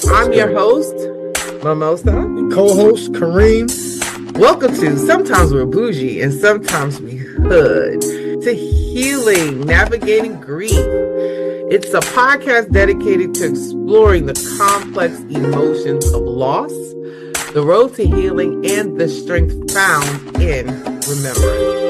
I'm your host, Mimosa. Co-host, Kareem. Welcome to Sometimes We're Bougie and Sometimes We Hood, to healing, navigating grief. It's a podcast dedicated to exploring the complex emotions of loss, the road to healing, and the strength found in remembrance.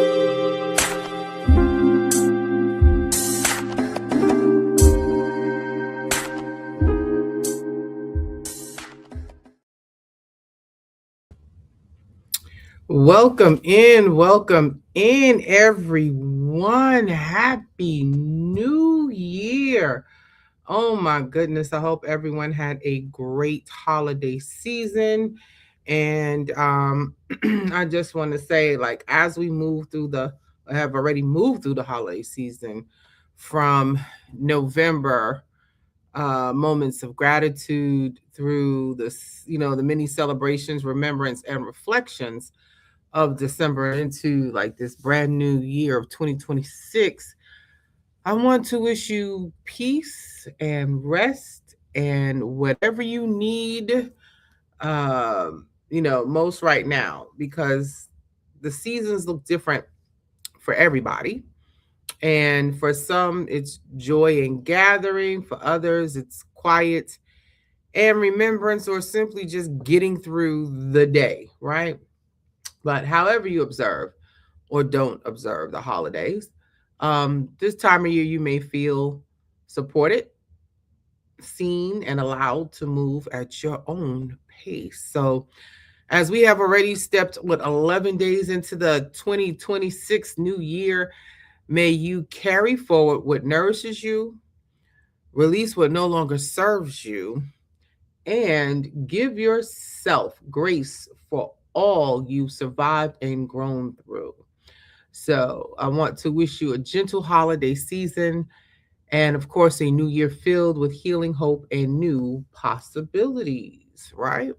Welcome in, everyone. Happy New Year. Oh my goodness. I hope everyone had a great holiday season. And I just want to say, as we have already moved through the holiday season from November, moments of gratitude through the many celebrations, remembrance, and reflections of December into this brand new year of 2026, I want to wish you peace and rest and whatever you need, most right now, because the seasons look different for everybody. And for some, it's joy and gathering. For others, it's quiet and remembrance, or simply just getting through the day, right? But however you observe or don't observe the holidays, this time of year you may feel supported, seen, and allowed to move at your own pace. So as we have already stepped 11 days into the 2026 new year, may you carry forward what nourishes you, release what no longer serves you, and give yourself grace for all you've survived and grown through. So I want to wish you a gentle holiday season and, of course, a new year filled with healing, hope, and new possibilities, right?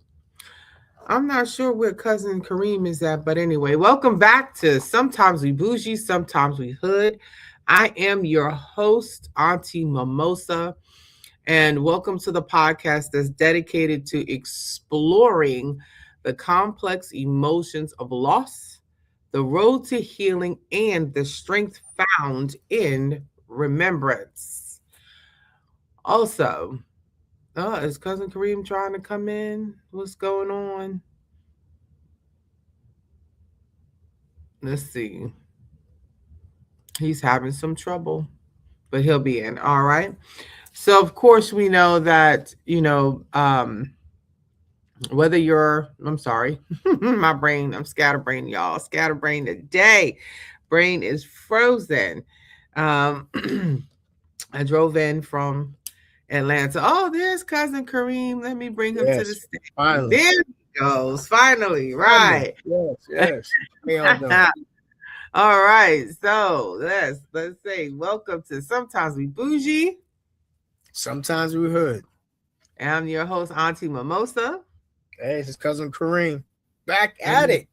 I'm not sure where cousin Kareem is at, but anyway, welcome back to Sometimes We Bougie, Sometimes We Hood. I am your host, Auntie Mimosa. And welcome to the podcast that's dedicated to exploring the complex emotions of loss, the road to healing, and the strength found in remembrance. Also, is Cousin Kareem trying to come in? What's going on? Let's see. He's having some trouble, but he'll be in. All right. So, of course, we know that, whether I'm sorry, my brain, I'm scatterbrained, y'all. Scatterbrained today. Brain is frozen. I drove in from Atlanta. Oh, there's cousin Kareem. Let me bring him to the stage. Finally. There he goes. Finally, right. Yes. All right. So let's say welcome to Sometimes We Bougie. Sometimes We Hood. I'm your host, Auntie Mimosa. Hey, this is cousin Kareem. Back at it.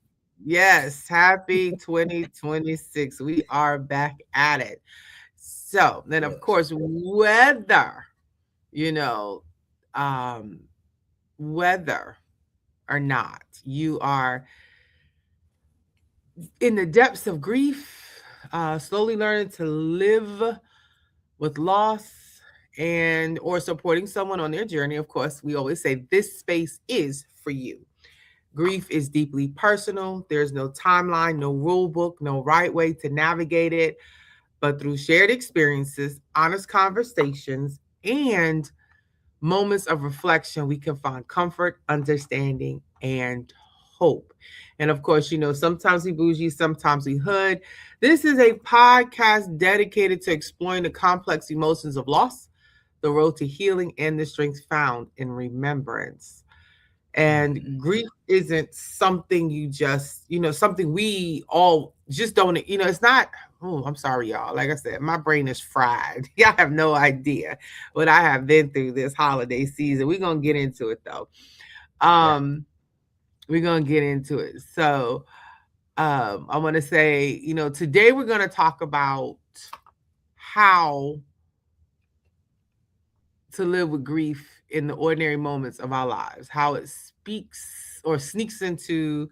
Yes. Happy 2026. We are back at it. So then, of course, whether or not you are in the depths of grief, slowly learning to live with loss, and or supporting someone on their journey, of course, we always say this space is for you. Grief is deeply personal. There's no timeline, no rule book, no right way to navigate it. But through shared experiences, honest conversations, and moments of reflection, we can find comfort, understanding, and hope. And of course, sometimes we bougie, sometimes we hood. This is a podcast dedicated to exploring the complex emotions of loss, the road to healing, and the strength found in remembrance. And grief isn't something you just, something we all just don't, it's not, I'm sorry, y'all. Like I said, my brain is fried. Y'all have no idea what I have been through this holiday season. We're going to get into it though. we're gonna get into it. So I want to say, today we're gonna talk about how to live with grief in the ordinary moments of our lives, how it speaks or sneaks into,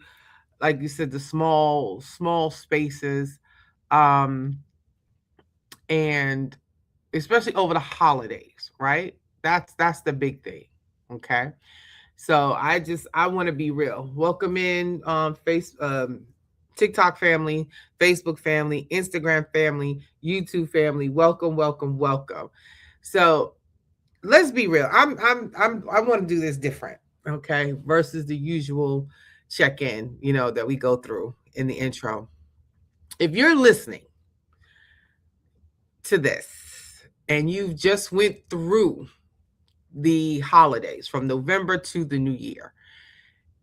like you said, the small spaces, um, and especially over the holidays, right? That's the big thing. Okay. So I want to be real. Welcome in TikTok family, Facebook family, Instagram family, YouTube family. Welcome, welcome, welcome. So let's be real. I want to do this different, okay, versus the usual check-in, that we go through in the intro. If you're listening to this and you've just went through the holidays from November to the new year,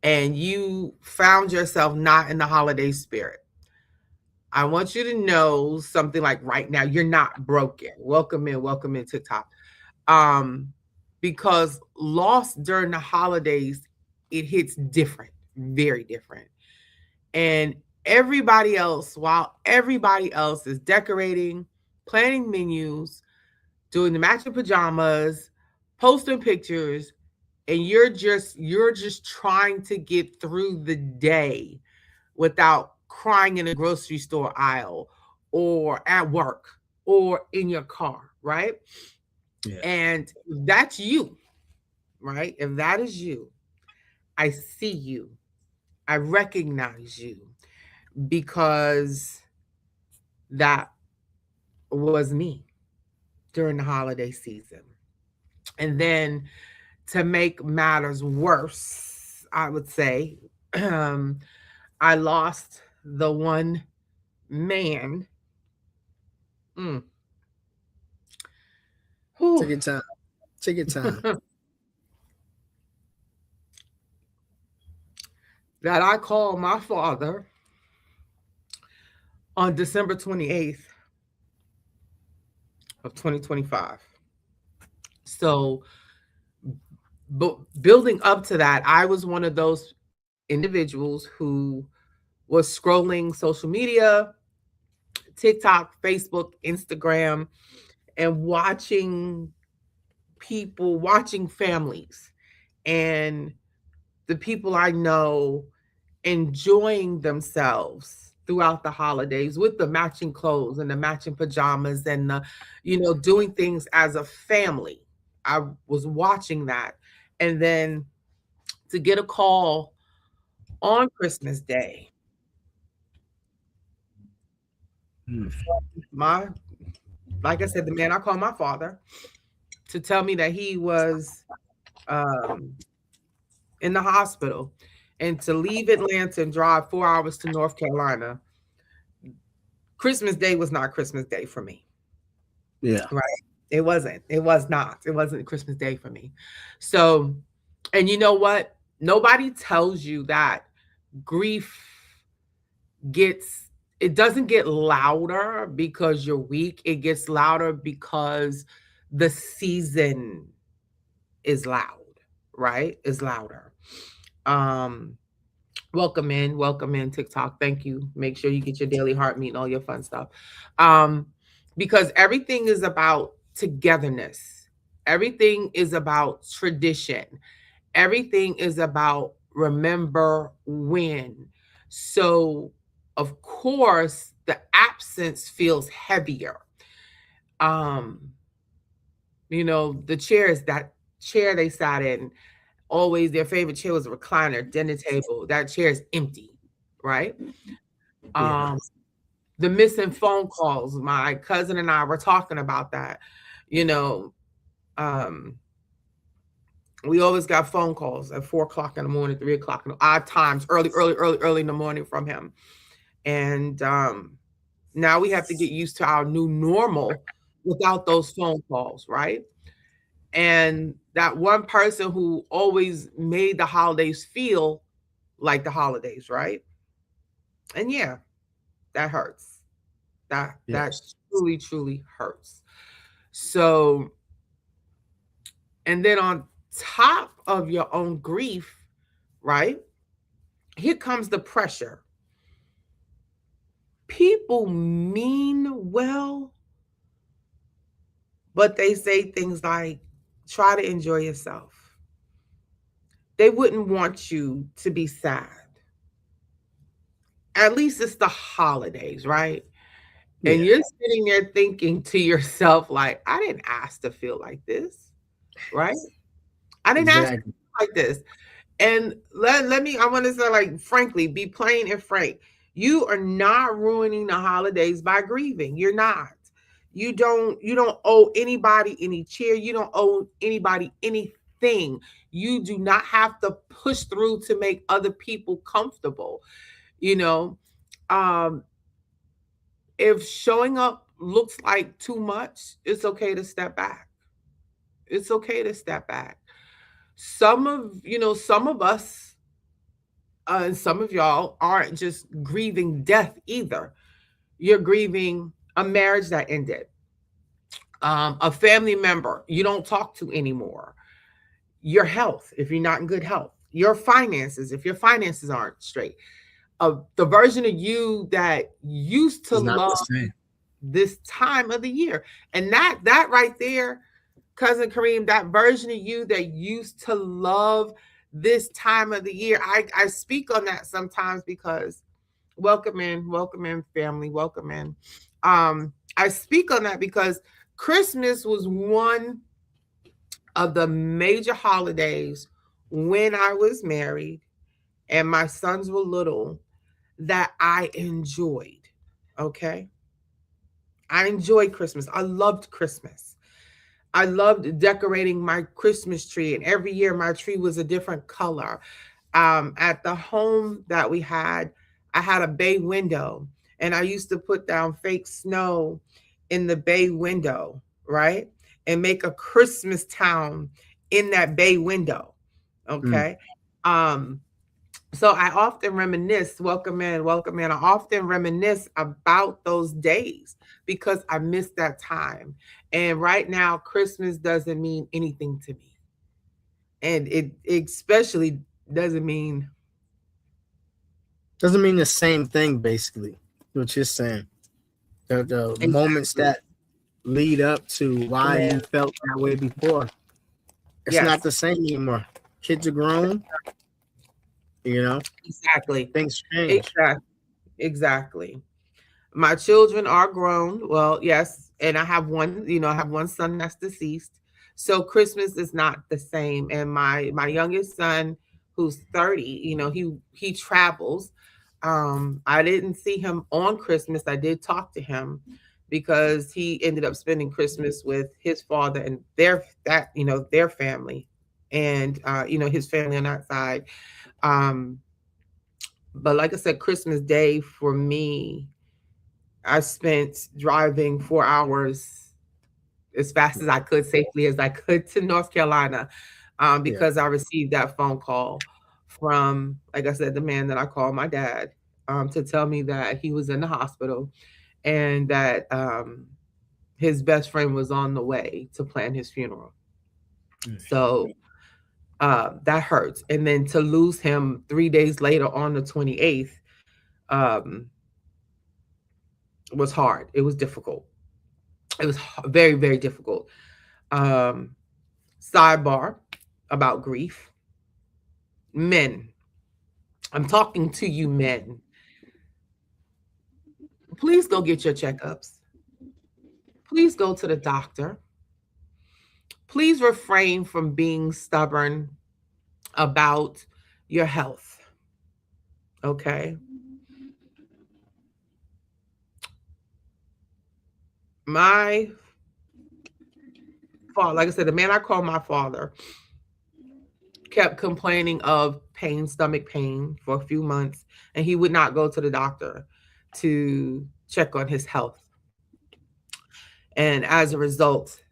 and you found yourself not in the holiday spirit, I want you to know something like right now, you're not broken. Welcome in TikTok. Because loss during the holidays, it hits different, very different. And while everybody else is decorating, planning menus, doing the matching pajamas, posting pictures, and you're just trying to get through the day without crying in a grocery store aisle or at work or in your car, right? Yeah. And that's you, right? If that is you, I see you. I recognize you because that was me during the holiday season. And then to make matters worse, I would say, I lost the one man. Mm, Take whew, your time. Take your time. that I called my father on December 28th of 2025. So, but building up to that, I was one of those individuals who was scrolling social media, TikTok, Facebook, Instagram, and watching families and the people I know enjoying themselves throughout the holidays with the matching clothes and the matching pajamas and doing things as a family. I was watching that. And then to get a call on Christmas Day Mm. from like I said, the man I call my father, to tell me that he was um, in the hospital and to leave Atlanta and drive 4 hours to North Carolina. Christmas Day was not Christmas Day for me. Yeah. Right. It wasn't. It was not. It wasn't Christmas Day for me. So, and you know what? Nobody tells you that grief gets, it doesn't get louder because you're weak. It gets louder because the season is loud, right? Is louder. Um, welcome in TikTok. Thank you. Make sure you get your daily heart meet and all your fun stuff. Um, because everything is about togetherness. Everything is about tradition. Everything is about remember when. So, of course, the absence feels heavier. Um, the chairs, that chair they sat in, always their favorite chair was a recliner, dinner table. That chair is empty, right? Yeah. Um, the missing phone calls. My cousin and I were talking about that. You know, um, we always got phone calls at 4 o'clock in the morning, 3 o'clock in the odd times, early in the morning from him. And now we have to get used to our new normal without those phone calls, right? And that one person who always made the holidays feel like the holidays, right? And yeah, that hurts. That Yes. truly hurts. So, and then on top of your own grief, right? here comes the pressure. People mean well, but they say things like, try to enjoy yourself. They wouldn't want you to be sad. At least it's the holidays, right? And Yeah, you're sitting there thinking to yourself, like, I didn't ask to feel like this, right? I didn't ask to exactly. feel like this. And let me, I want to say, like, frankly, be plain and frank. You are not ruining the holidays by grieving. You're not. You don't owe anybody any cheer. You don't owe anybody anything. You do not have to push through to make other people comfortable. You know, um, if showing up looks like too much, it's okay to step back. It's okay to step back. Some of us and some of y'all aren't just grieving death either. You're grieving a marriage that ended, a family member you don't talk to anymore, your health if you're not in good health, your finances if your finances aren't straight, the version of you that used to It's not the love same. this time of the year. And that right there, cousin Kareem, that version of you that used to love this time of the year, I speak on that sometimes because welcome in family, welcome in. I speak on that because Christmas was one of the major holidays when I was married and my sons were little that I enjoyed. Okay. I enjoyed Christmas. I loved Christmas. I loved decorating my Christmas tree, and every year my tree was a different color. At the home that we had, I had a bay window, and I used to put down fake snow in the bay window, right? And make a Christmas town in that bay window. Mm. Okay. Um, so I often reminisce, welcome in. I often reminisce about those days because I miss that time. And right now, Christmas doesn't mean anything to me. And it especially doesn't mean, Doesn't mean the same thing, basically. What you're saying. The moments exactly. that lead up to why Man, you felt that way before, it's not yes, the same anymore. Kids are grown, you know, exactly. things change. Exactly. Exactly. My children are grown. Well, yes, and I have one son that's deceased. So Christmas is not the same. And my youngest son, who's 30, he travels. I didn't see him on Christmas. I did talk to him because he ended up spending Christmas with his father and their family and his family on that side. Um, but like I said, Christmas Day for me, I spent driving 4 hours as fast as I could, safely as I could to North Carolina, Yeah. because I received that phone call from, like I said, the man that I call my dad, to tell me that he was in the hospital and that his best friend was on the way to plan his funeral. Mm. So that hurts. And then to lose him 3 days later on the 28th um, was hard. It was difficult. It was very, very difficult. Um, Sidebar about grief. Men, I'm talking to you men. Please go get your checkups. Please go to the doctor. Please refrain from being stubborn about your health. Okay. My father, like I said, the man I call my father kept complaining of pain, stomach pain for a few months, and he would not go to the doctor to check on his health. And as a result,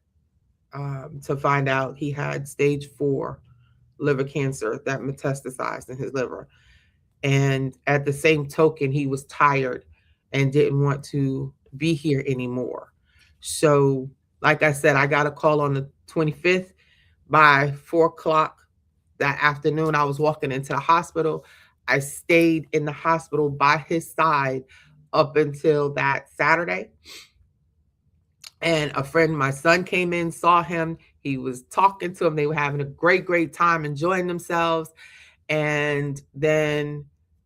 to find out he had stage 4 liver cancer that metastasized in his liver. And at the same token, he was tired and didn't want to be here anymore. So, like I said, I got a call on the 25th. By 4 o'clock that afternoon, I was walking into the hospital. I stayed in the hospital by his side up until that Saturday. And a friend, my son came in, saw him. He was talking to him. They were having a great time, enjoying themselves. And then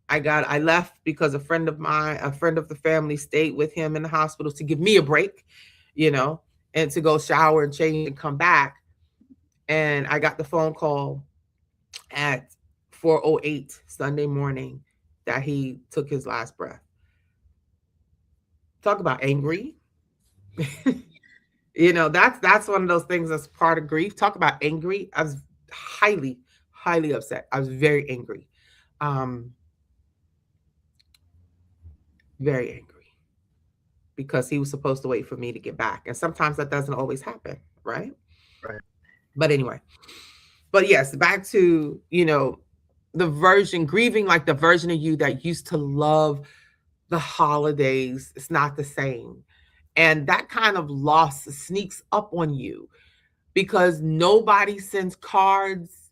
I left because a friend of the family stayed with him in the hospital to give me a break, and to go shower and change and come back. And I got the phone call at 4:08 Sunday morning that he took his last breath. Talk about angry. That's one of those things that's part of grief. Talk about angry. I was highly upset. I was very angry. Um, very angry because he was supposed to wait for me to get back. And sometimes that doesn't always happen, right? Right. But anyway, but yes, back to, the version, grieving like the version of you that used to love the holidays. It's not the same. And that kind of loss sneaks up on you because nobody sends cards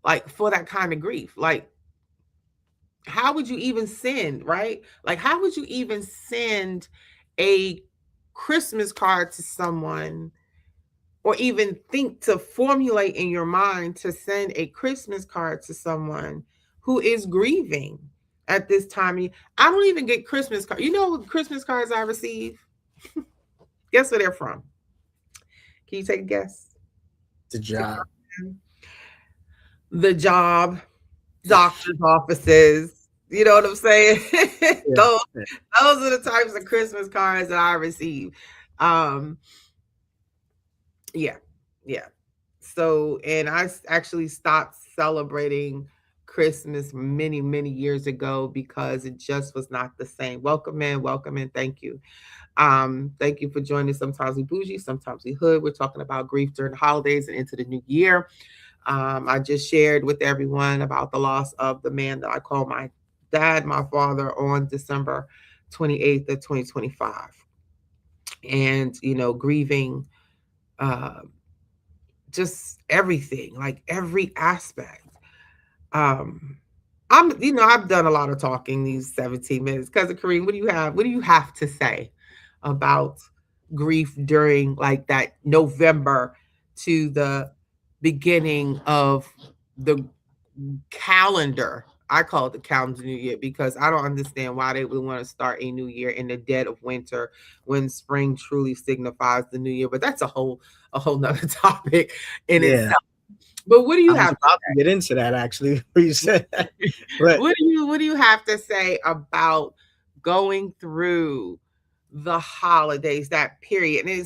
like for that kind of grief. Like, how would you even send, right? Like, how would you even send a Christmas card to someone, or even think to formulate in your mind to send a Christmas card to someone who is grieving at this time? I don't even get Christmas cards. You know what Christmas cards I receive? Guess where they're from? Can you take a guess? The job. The job, doctor's offices. You know what I'm saying? Yeah. those are the types of Christmas cards that I receive. Yeah. So, and I actually stopped celebrating Christmas many years ago because it just was not the same. Welcome in. Thank you. Thank you for joining Sometimes We Bougie, Sometimes We Hood. We're talking about grief during the holidays and into the new year. I just shared with everyone about the loss of the man that I call my dad, my father, on December 28th of 2025. And, grieving just everything, like every aspect. I've done a lot of talking these 17 minutes. Cousin Kareem, what do you have to say about grief during like that November to the beginning of the calendar? I call it the calendar new year because I don't understand why they would want to start a new year in the dead of winter when spring truly signifies the new year. But that's a whole nother topic in itself. But what do you have about to get into that actually? What you said that. But what do you have to say about going through the holidays, that period? And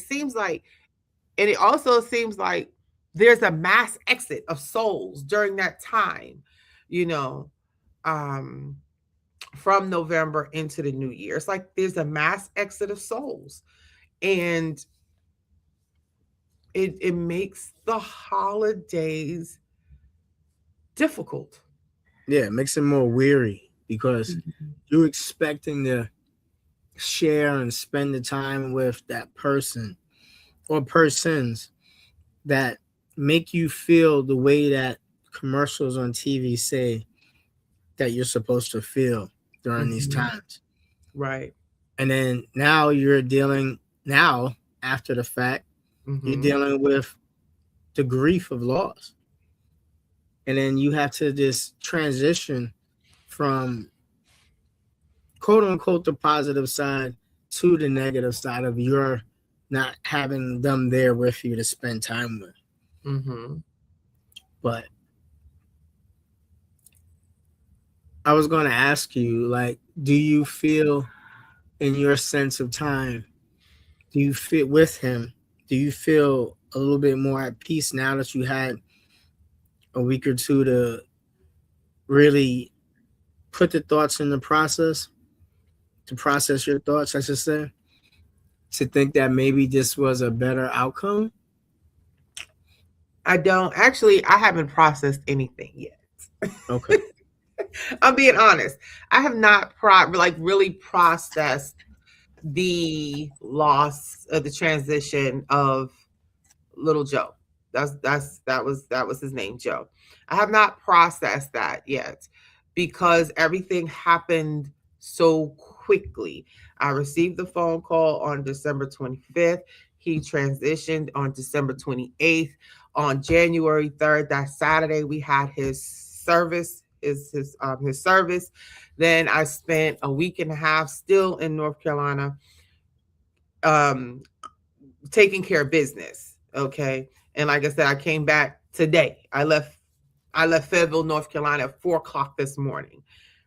it also seems like there's a mass exit of souls during that time, from November into the new year. It's like there's a mass exit of souls. And it makes the holidays difficult. Yeah, it makes it more weary because you're expecting to share and spend the time with that person or persons that make you feel the way that commercials on TV say that you're supposed to feel during these times. Right. And then now after the fact, you're dealing with the grief of loss. And then you have to just transition from quote unquote the positive side to the negative side of your not having them there with you to spend time with. But I was going to ask you, like, do you feel in your sense of time, do you fit with him? Do you feel a little bit more at peace now that you had a week or two to really put the thoughts in the process, to process your thoughts, I should say, to think that maybe this was a better outcome? I haven't processed anything yet. Okay. I'm being honest. I have not really processed the loss of the transition of little Joe. That was his name, Joe. I have not processed that yet. because everything happened so quickly. I received the phone call on December 25th. He transitioned on December 28th. On January 3rd, that Saturday, we had his service, his service. Then I spent a week and a half still in North Carolina, um, taking care of business. Okay. And like I said, I came back today. I left Fayetteville, North Carolina at 4 o'clock this morning,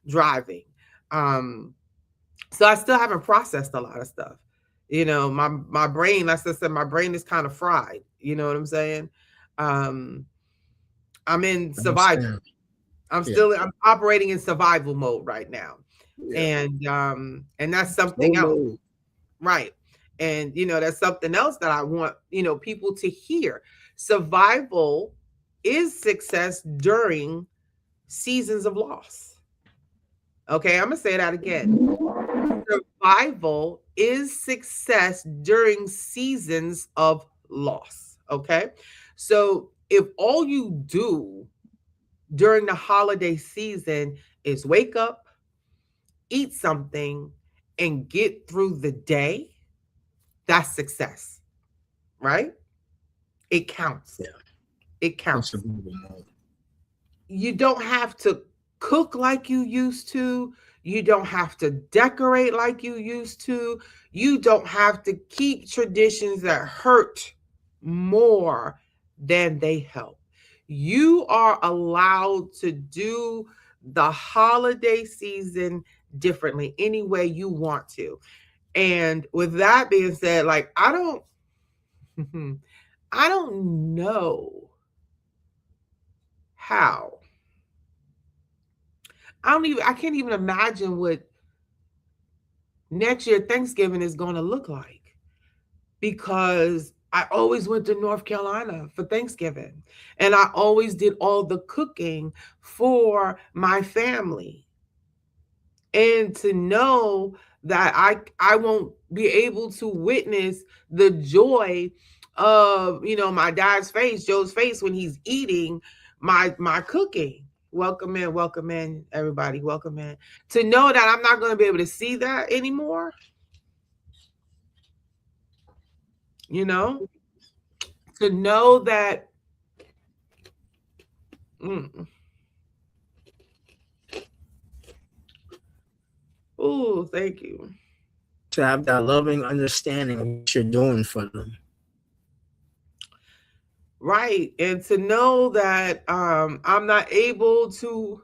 driving. Um, so I still haven't processed a lot of stuff. My brain, like I said, my brain is kind of fried. You know what I'm saying? Um, I'm in I survival. understand. Yeah. I'm operating in survival mode right now. Yeah. And that's Slow something else. mode. Right. And that's something else that I want, people to hear. Survival is success during seasons of loss. Okay, I'm going to say that again. Survival is success during seasons of loss. Okay. So if all you do during the holiday season is wake up, eat something, and get through the day, that's success, right? It counts. Yeah. It In counts. survival mode. You don't have to cook like you used to. You don't have to decorate like you used to. You don't have to keep traditions that hurt more than they help. You are allowed to do the holiday season differently any way you want to. And with that being said, like I don't I don't know how. I can't even imagine what next year Thanksgiving is going to look like, because I always went to North Carolina for Thanksgiving and I always did all the cooking for my family. And to know that I won't be able to witness the joy of my dad's face, Joe's face, when he's eating my cooking. Welcome in, everybody. Welcome in. To know that I'm not going to be able to see that anymore, you know, to know that. Oh, thank you. To have that loving understanding of what you're doing for them. Right. And to know that I'm not able to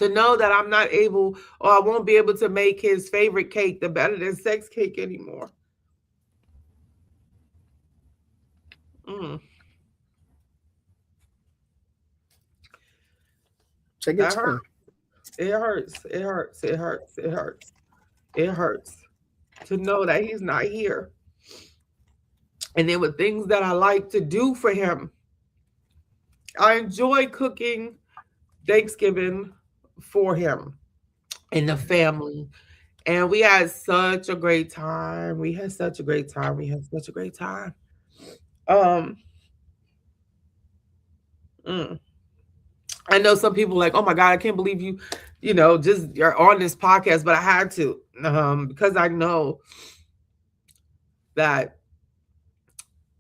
know that I'm not able, or I won't be able to make his favorite cake, the better than sex cake, anymore. Take your That time. hurts. It hurts. It hurts. It hurts. It hurts. It hurts to know that he's not here. And there were things that I like to do for him. I enjoy cooking Thanksgiving for him and the family. And we had such a great time. We had such a great time. We had such a great time. Um, mm. I know some people like, oh my God, I can't believe just you're on this podcast, but I had to, because I know that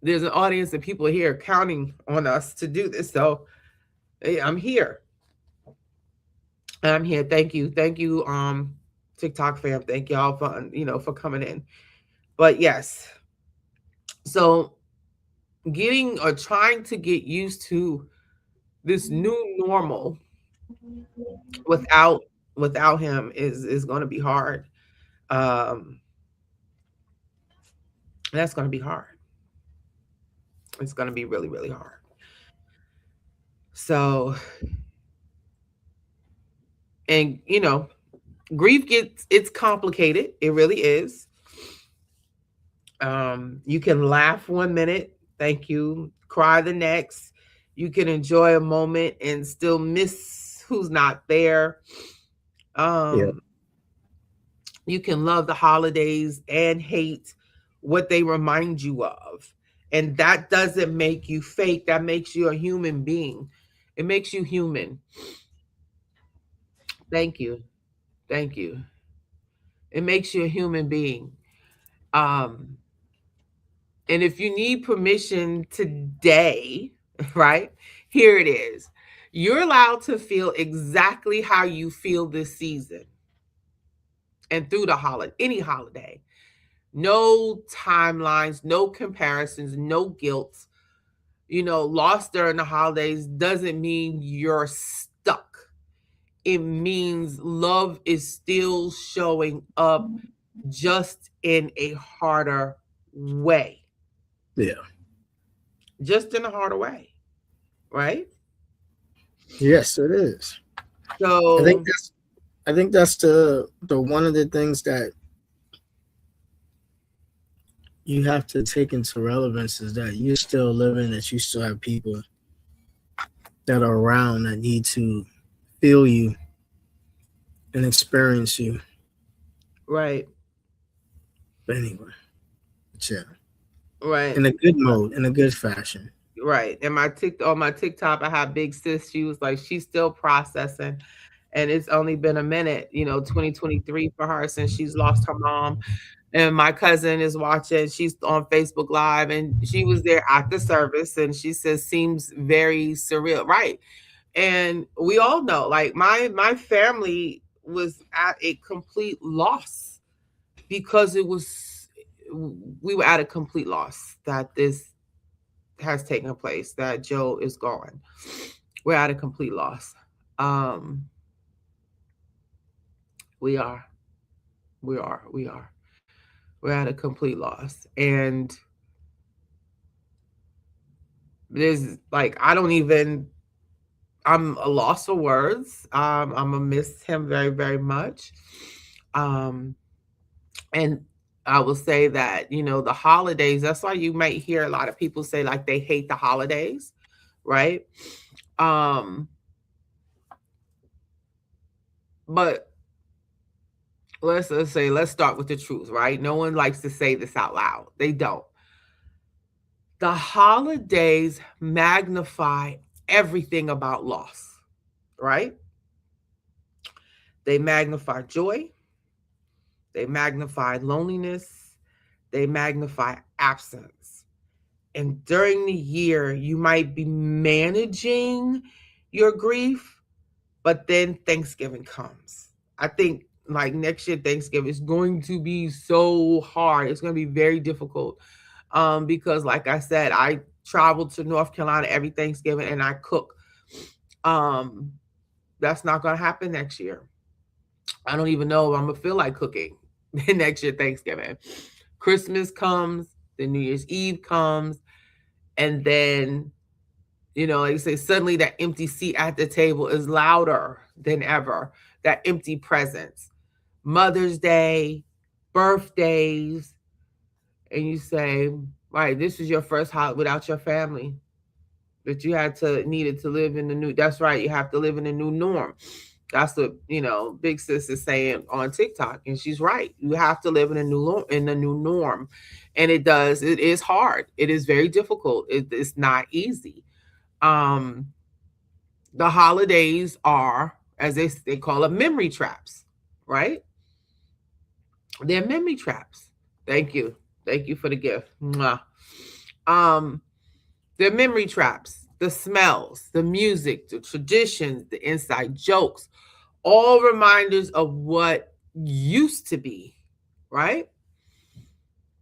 there's an audience of people here counting on us to do this. So hey, I'm here. I'm here. Thank you. Thank you, TikTok fam. Thank y'all for coming in. But yes. So getting or trying to get used to this new normal without him is going to be hard. That's going to be hard. It's going to be really, really hard. So, and grief it's complicated. It really is. You can laugh 1 minute, thank you, cry the next. You can enjoy a moment and still miss who's not there. You can love the holidays and hate what they remind you of. And that doesn't make you fake. That makes you a human being. It makes you human. Thank you. Thank you. It makes you a human being. Um, and if you need permission today, right? Here it is. You're allowed to feel exactly how you feel this season and through the holiday, any holiday. No timelines, no comparisons, no guilt. Lost during the holidays doesn't mean you're stuck. It means love is still showing up just in a harder way. Yeah. Just in a harder way, right? Yes, it is. I think So, that's the one of the things that you have to take into relevance is that you're still living, that you still have people that are around that need to feel you and experience you. right, But anyway, yeah, right, in a good mode, in a good fashion. right. And on my TikTok, I have big sis. She was like, she's still processing, and it's only been a minute, 2023 for her since she's lost her mom. And my cousin is watching. She's on Facebook Live, and she was there at the service, and she says seems very surreal, right? And we all know, like my family was at a complete loss because we were at a complete loss that this has taken place, that Joe is gone. We're at a complete loss. Um, we are, we are, we are. We're at a complete loss, and there's like I'm a loss for words. I'm gonna miss him very, very much. Um, and I will say that, the holidays, that's why you might hear a lot of people say like they hate the holidays, right? Um, but let's start with the truth, right? No one likes to say this out loud. They don't. The holidays magnify everything about loss, right? They magnify joy, they magnify loneliness, they magnify absence. And during the year, you might be managing your grief, but then Thanksgiving comes. I think like next year, Thanksgiving is going to be so hard. It's going to be very difficult because, like I said, I travel to North Carolina every Thanksgiving and I cook. That's not going to happen next year. I don't even know if I'm going to feel like cooking next year, Thanksgiving. Christmas comes, then New Year's Eve comes, and then, like you say, suddenly that empty seat at the table is louder than ever. That empty presence. Mother's Day, birthdays, and you say, right, this is your first holiday without your family. That you needed to live in the new. That's right, you have to live in the new norm. That's what Big Sis is saying on TikTok, and she's right. You have to live in a new norm, and it does. It is hard. It is very difficult. It's not easy. The holidays are, as they call it, memory traps, right? They're memory traps. Thank you for the gift. Mwah. They're memory traps. The smells, the music, the traditions, the inside jokes, all reminders of what used to be, right?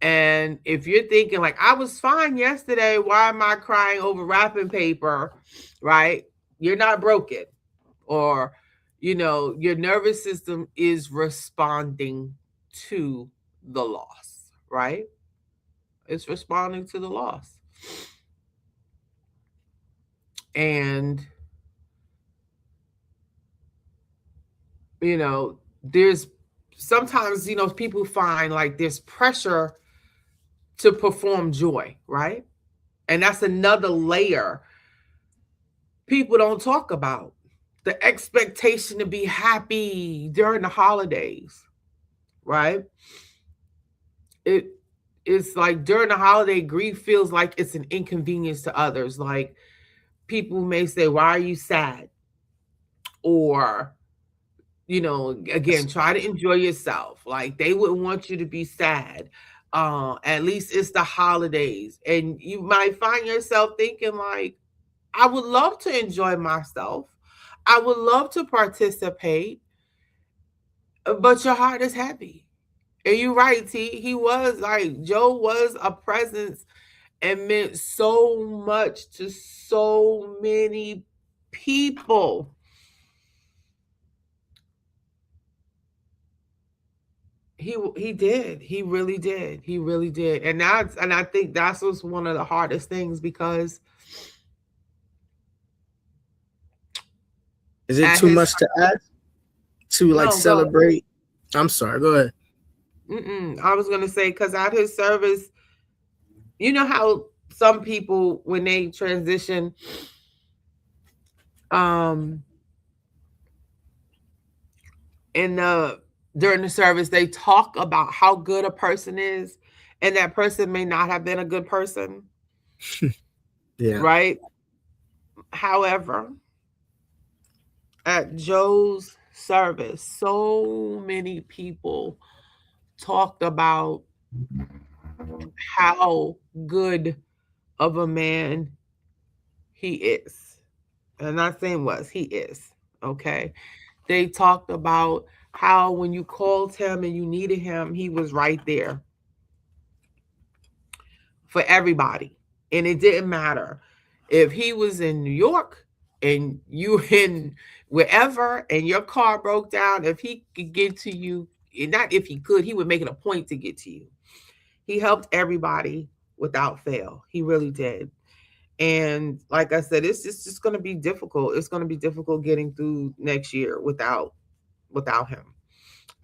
And if you're thinking like, I was fine yesterday, why am I crying over wrapping paper, right? You're not broken. Or, your nervous system is responding to the loss, right? It's responding to the loss. And, there's sometimes, people find like there's pressure to perform joy, right? And that's another layer people don't talk about. The expectation to be happy during the holidays, right? it's like during the holiday, grief feels like it's an inconvenience to others. Like people may say, "Why are you sad?" Or, again, try to enjoy yourself. Like they wouldn't want you to be sad. At least it's the holidays. And you might find yourself thinking, like, I would love to enjoy myself. I would love to participate, but your heart is heavy. And you're right, T. He was like, Joe was a presence and meant so much to so many people. He did. He really did. He really did. And I think that's was one of the hardest things because Is it at too his much to ask to like no go celebrate? I'm sorry. Go ahead. I was gonna say because at his service, you know how some people when they transition, um, in the during the service they talk about how good a person is, and that person may not have been a good person, Yeah. right? However, at Joe's service, so many people talked about how good of a man he is. And I'm not saying was, he is. Okay. They talked about how when you called him and you needed him, he was right there for everybody. And it didn't matter if he was in New York and you in wherever and your car broke down, if he could get to you, and not if he could, he would make it a point to get to you. He helped everybody without fail. He really did. And like I said, it's just going to be difficult. It's going to be difficult getting through next year without him.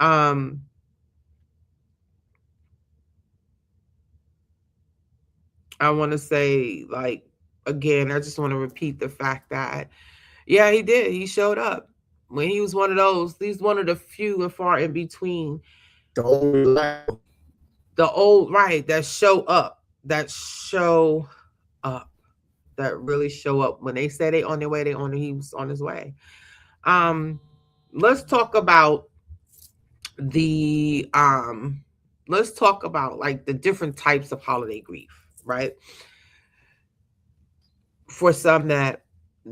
Um, I want to say, like, again, I just want to repeat the fact that, yeah, he did. He showed up when he was one of those. He's one of the few and far in between. The old reliable. The old, right, that show up, that really show up. When they say they on their way, he was on his way. Um, let's talk about the let's talk about like the different types of holiday grief, right? For some that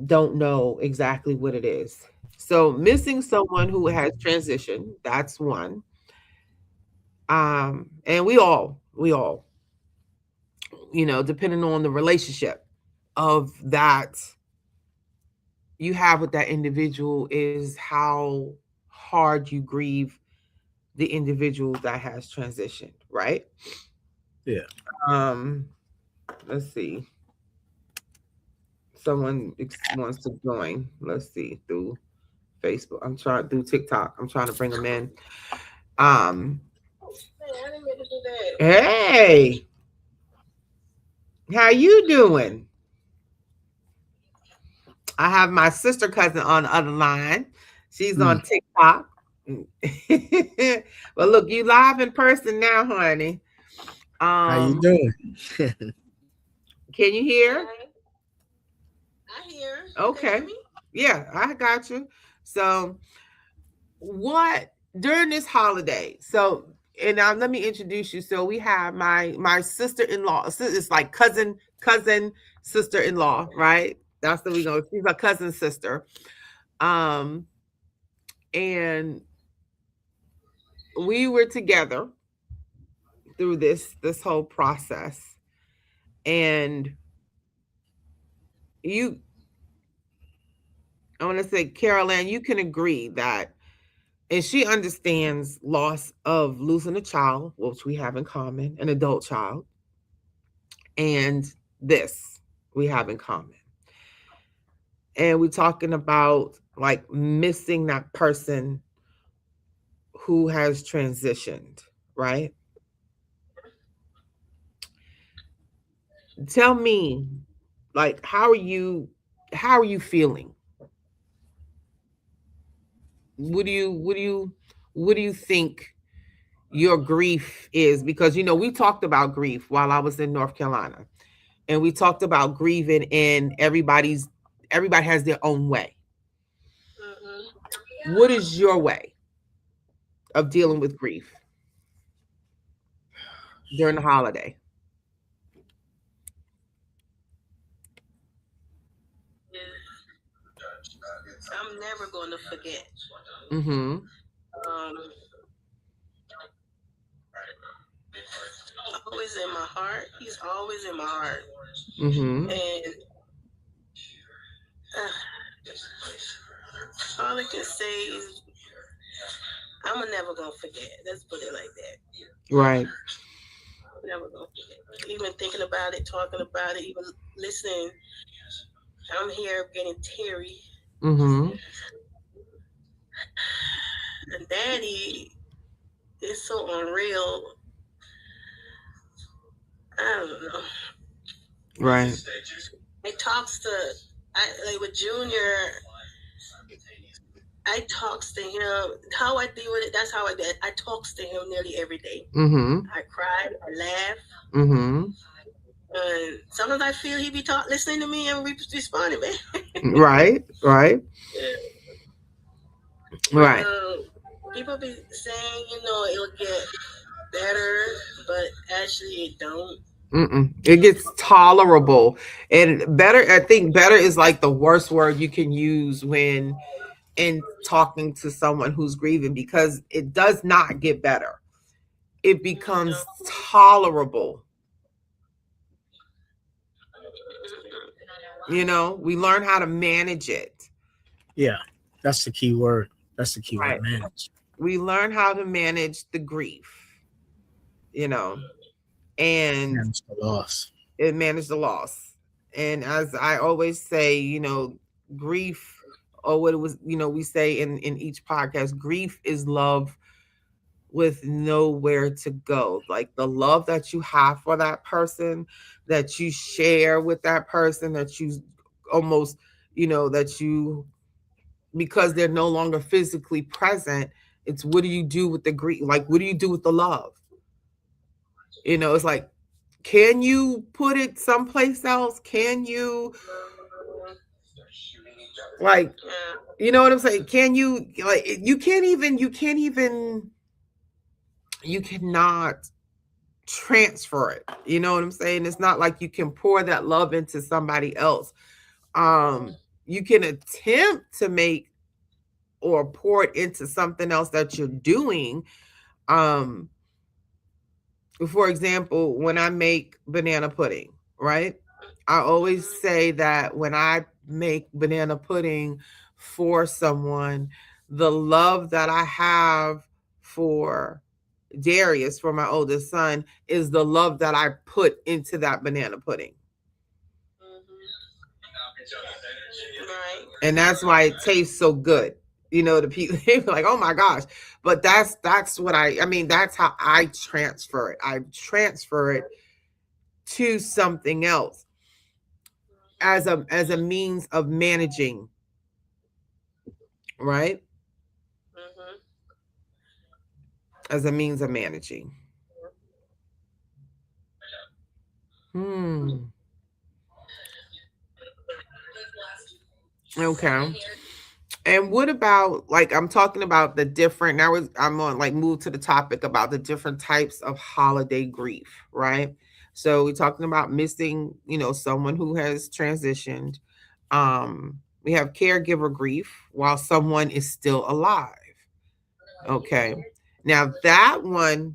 don't know exactly what it is. So missing someone who has transitioned, that's one. And we all, depending on the relationship of that you have with that individual is how hard you grieve the individual that has transitioned, right? Yeah. Um, let's see. Someone wants to join. Let's see through Facebook. I'm trying through TikTok. I'm trying to bring them in. Um, hey, how you doing? I have my sister cousin on the other line. She's on TikTok. But look, you live in person now, honey. How you doing? Can you hear? I hear. Okay. Yeah, I got you. So, what during this holiday? So, and now let me introduce you. So we have my sister-in-law. It's like cousin sister-in-law, right? That's the we go. She's a cousin sister. Um, and we were together through this whole process, and you I want to say, Carol Ann, you can agree that, and she understands loss of losing a child, which we have in common, an adult child, and this we have in common. And we're talking about like missing that person who has transitioned, right? Tell me, like, how are you feeling? What do you think your grief is, because we talked about grief while I was in North Carolina, and we talked about grieving, and everybody has their own way. What is your way of dealing with grief during the holiday? I'm never going to forget. Mm-hmm. Always in my heart. He's always in my heart. Mm-hmm. And all I can say is I'm never going to forget. Let's put it like that. Right. I'm never going to forget. Even thinking about it, talking about it, even listening, I'm here getting teary. Mm-hmm. And Daddy is so unreal. I don't know. Right. It talks to, like with Junior, I talks to him. How I deal with it, that's how I did. I talks to him nearly every day. Mm-hmm. I cry, I laugh. Mm-hmm. And sometimes I feel he be listening to me and responding, man. Right. Right. Right. People be saying, it'll get better, but actually it don't. Mm-mm. It gets tolerable, and better. I think better is like the worst word you can use when in talking to someone who's grieving, because it does not get better. It becomes tolerable. We learn how to manage it. Yeah, that's the key word. That's the key Right. word, manage. We learn how to manage the grief, and Manage the loss. manage the loss. And as I always say, grief, or what it was, we say in each podcast, grief is love with nowhere to go. Like the love that you have for that person, that you share with that person, that you almost, that you, because they're no longer physically present, it's what do you do with the grief? Like, what do you do with the love? It's like, can you put it someplace else? Can you, like, you know what I'm saying? Can you, like, you cannot transfer it. You know what I'm saying? It's not like you can pour that love into somebody else. You can attempt to make or pour it into something else that you're doing. For example, when I make banana pudding, right? I always say that when I make banana pudding for someone, the love that I have for Darius, for my oldest son, is the love that I put into that banana pudding. Right. And that's why it tastes so good. The people, they be like, oh my gosh. But that's what that's how I transfer it. I transfer it to something else as a means of managing, right? As a means of managing. Okay. And what about, like, I'm talking about the different, now I'm on, like, move to the topic about the different types of holiday grief, right? So we're talking about missing, someone who has transitioned. We have caregiver grief while someone is still alive. Okay. Now that one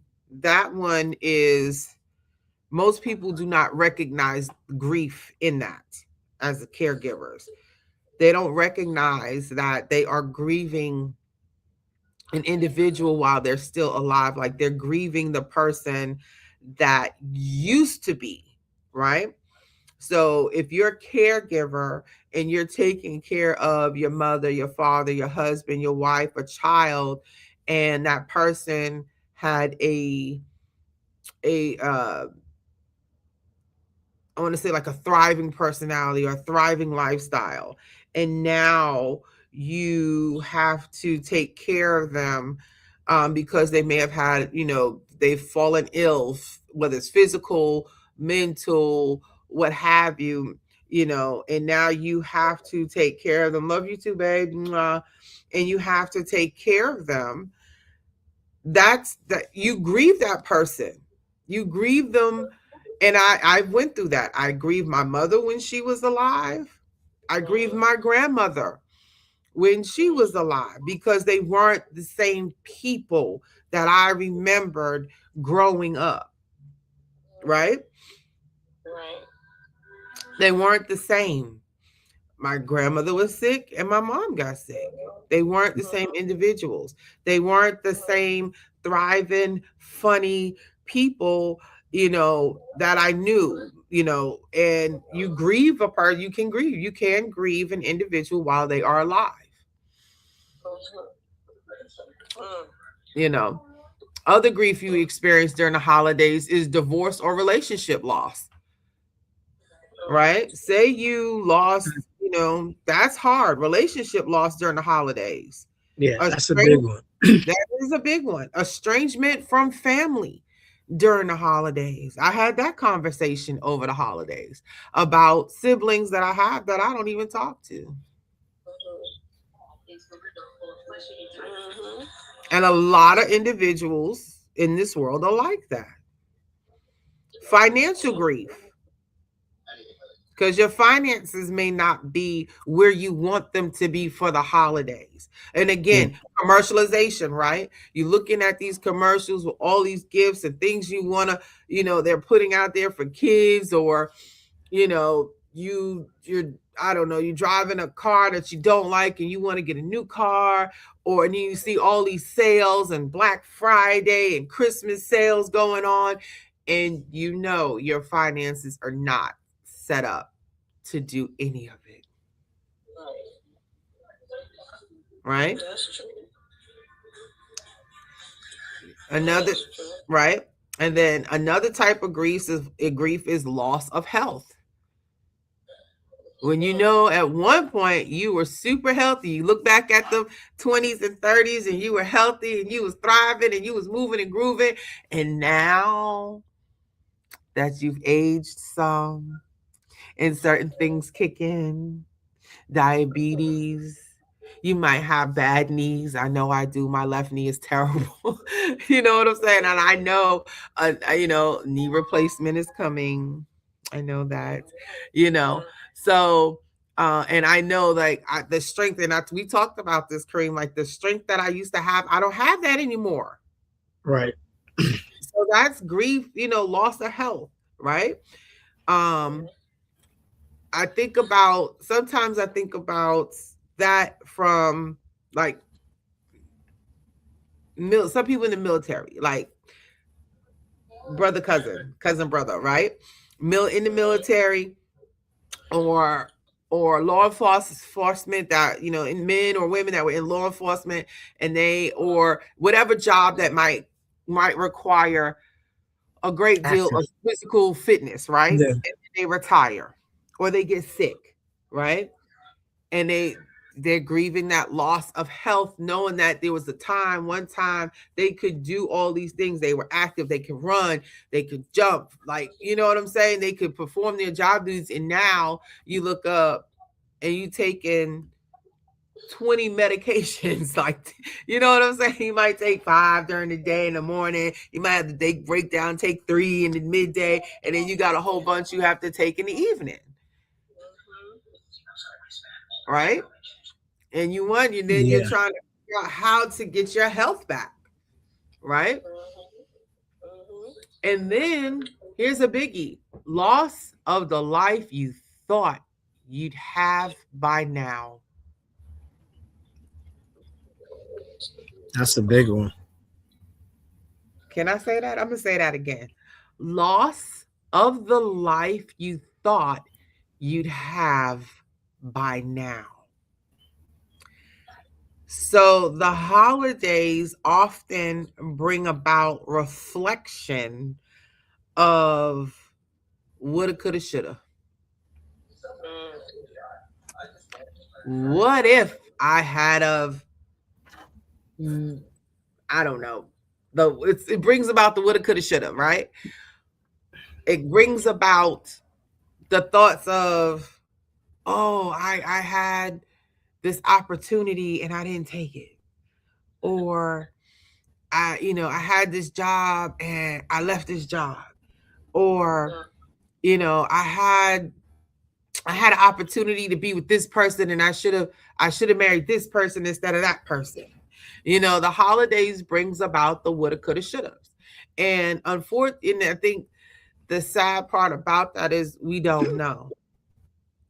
is, most people do not recognize grief in that as caregivers. They don't recognize that they are grieving an individual while they're still alive. Like they're grieving the person that used to be, right? So if you're a caregiver and you're taking care of your mother, your father, your husband, your wife, a child, and that person had I want to say like a thriving personality or a thriving lifestyle, and now you have to take care of them because they may have had, they've fallen ill, whether it's physical, mental, what have you, and now you have to take care of them. Love you too, babe. Mwah. And you have to take care of them. That's that you grieve that person. You grieve them. And I went through that. I grieved my mother when she was alive. I grieved my grandmother when she was alive because they weren't the same people that I remembered growing up. Right? Right. They weren't the same. My grandmother was sick and my mom got sick. They weren't the same individuals. They weren't the same thriving, funny people, that I knew, and you grieve a person, you can grieve an individual while they are alive. Other grief you experience during the holidays is divorce or relationship loss. Right? Say you lost, that's hard. Relationship loss during the holidays. Yeah, that's a big one. That is a big one. Estrangement from family during the holidays. I had that conversation over the holidays about siblings that I have that I don't even talk to. And a lot of individuals in this world are like that. Financial grief. Because your finances may not be where you want them to be for the holidays. And again, commercialization, right? You're looking at these commercials with all these gifts and things you want to, they're putting out there for kids, or, I don't know, you're driving a car that you don't like and you want to get a new car, or and you see all these sales and Black Friday and Christmas sales going on, and your finances are not set up to do any of it. Right? That's true. Right? And then another type of grief is loss of health. When at one point you were super healthy, you look back at the 20s and 30s and you were healthy and you was thriving and you was moving and grooving, and now that you've aged some and certain things kick in, diabetes, you might have bad knees. I know I do. My left knee is terrible. You know what I'm saying? And I know, knee replacement is coming. I know that, so, and I know the strength, and we talked about this, Kareem, like the strength that I used to have, I don't have that anymore. Right. So that's grief, loss of health, right? Sometimes I think about that from some people in the military, like cousin, brother, right? In the military, or law enforcement that, in men or women that were in law enforcement, and or whatever job that might require a great deal of physical fitness, right? Yeah. And they retire or they get sick, right? And they're grieving that loss of health, knowing that there was one time they could do all these things. They were active, they could run, they could jump, you know what I'm saying? They could perform their job duties. And now you look up and you take in 20 medications, you know what I'm saying? You might take 5 during the day in the morning. You might have to take breakdown, take 3 in the midday, and then you got a whole bunch you have to take in the evening. Right? And you're trying to figure out how to get your health back. Right? And then here's a biggie: loss of the life you thought you'd have by now. That's a big one. Can I say that? I'm going to say that again. Loss of the life you thought you'd have by now. So the holidays often bring about reflection of woulda, coulda, shoulda. What if I had I don't know. It brings about the woulda, coulda, shoulda, right? It brings about the thoughts of, oh, I had this opportunity and I didn't take it. Or I had this job and I left this job. Or, I had an opportunity to be with this person and I should have married this person instead of that person. The holidays brings about the woulda, coulda, shoulda. And unfortunately, I think the sad part about that is we don't know,